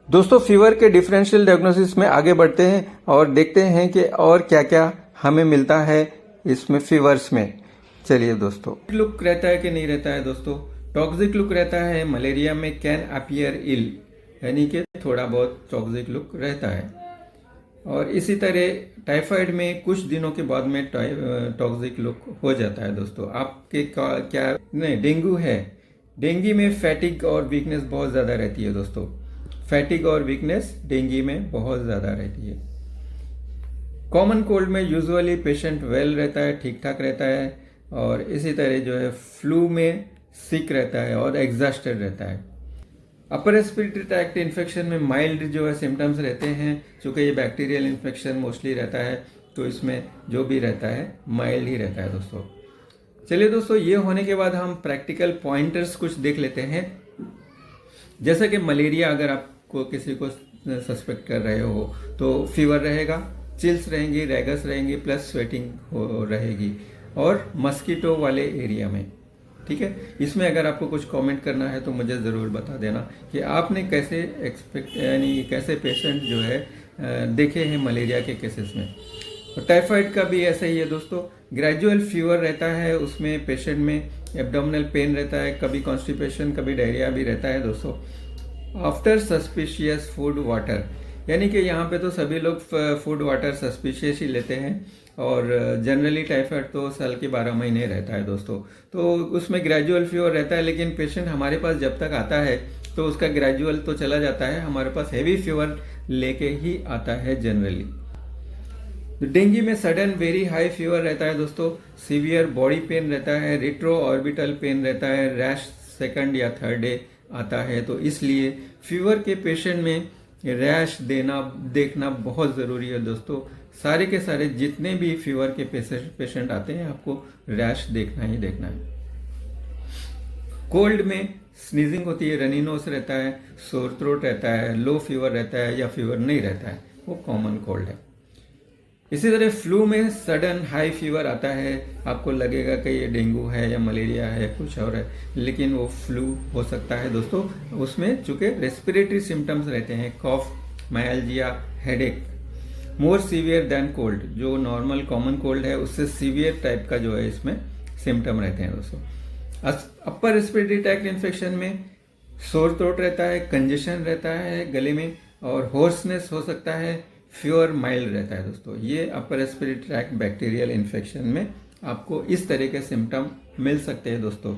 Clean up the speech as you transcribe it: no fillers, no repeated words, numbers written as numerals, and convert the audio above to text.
दोस्तों फीवर के differential diagnosis में आगे बढ़ते हैं और देखते हैं कि और क्या क्या हमें मिलता है इसमें फीवर्स में। चलिए दोस्तों, लुक रहता है कि नहीं रहता है दोस्तों। टॉक्सिक लुक रहता है मलेरिया में, कैन अपीयर इल, यानी कि थोड़ा बहुत टॉक्सिक लुक रहता है। और इसी तरह टाइफाइड में कुछ दिनों के बाद में टॉक्सिक लुक हो जाता है दोस्तों। आपके क्या नहीं, डेंगू है, डेंगू में फैटिक और वीकनेस बहुत ज़्यादा रहती है दोस्तों। फैटिक और वीकनेस डेंगू में बहुत ज़्यादा रहती है। कॉमन कोल्ड में यूजुअली पेशेंट वेल रहता है, ठीक ठाक रहता है। और इसी तरह जो है फ्लू में सिक रहता है और एग्जॉस्टेड रहता है। अपर रेस्पिरेटरी ट्रैक्ट इन्फेक्शन में माइल्ड जो है सिम्टम्स रहते हैं, चूँकि ये बैक्टीरियल इन्फेक्शन मोस्टली रहता है, तो इसमें जो भी रहता है माइल्ड ही रहता है दोस्तों। चलिए दोस्तों, ये होने के बाद हम प्रैक्टिकल पॉइंटर्स कुछ देख लेते हैं। जैसा कि मलेरिया अगर आपको किसी को सस्पेक्ट कर रहे हो तो फीवर रहेगा, चिल्स रहेंगी, रैगस रहेंगी, प्लस स्वेटिंग हो रहेगी, और मस्कीटो वाले एरिया में। ठीक है, इसमें अगर आपको कुछ कमेंट करना है तो मुझे ज़रूर बता देना कि आपने कैसे यानी कैसे पेशेंट जो है देखे हैं मलेरिया के केसेस में। और टाइफाइड का भी ऐसा ही है दोस्तों, ग्रेजुअल फीवर रहता है, उसमें पेशेंट में एब्डोमिनल पेन रहता है, कभी कॉन्स्टिपेशन, कभी डायरिया भी रहता है दोस्तों। आफ्टर सस्पिशियस फूड वाटर, यानी कि यहाँ पे तो सभी लोग फूड वाटर सस्पिशियस ही लेते हैं, और जनरली टाइफाइड तो साल के 12 महीने रहता है दोस्तों। तो उसमें ग्रेजुअल फीवर रहता है, लेकिन पेशेंट हमारे पास जब तक आता है तो उसका ग्रेजुअल तो चला जाता है, हमारे पास हैवी फीवर लेके ही आता है जनरली। डेंगू में सडन वेरी हाई फीवर रहता है दोस्तों, सीवियर बॉडी पेन रहता है, रेट्रो ऑर्बिटल पेन रहता है, रैश सेकंड या थर्ड डे आता है। तो इसलिए फीवर के पेशेंट में रैश देखना बहुत ज़रूरी है दोस्तों। सारे के सारे जितने भी फीवर के पेशेंट आते हैं, आपको रैश देखना ही देखना है। कोल्ड में स्नीजिंग होती है, रनी नोज रहता है, सोर थ्रोट रहता है, लो फीवर रहता है या फीवर नहीं रहता है, वो कॉमन कोल्ड है। इसी तरह फ्लू में सडन हाई फीवर आता है, आपको लगेगा कि ये डेंगू है या मलेरिया है, कुछ और है, लेकिन वो फ्लू हो सकता है दोस्तों। उसमें चूंकि रेस्पिरेटरी सिम्टम्स रहते हैं, cough, myalgia, headache, more severe than cold. जो नॉर्मल कॉमन कोल्ड है उससे सीवियर टाइप का जो है इसमें सिम्टम रहते हैं दोस्तों। अपर रेस्पिरेटरी ट्रैक्ट इन्फेक्शन में सोर थ्रोट रहता है, कंजेशन रहता है गले में, और होर्सनेस हो सकता है, फीवर माइल्ड रहता है दोस्तों। ये upper respiratory tract bacterial infection में आपको इस तरह के सिम्टम मिल सकते हैं दोस्तों।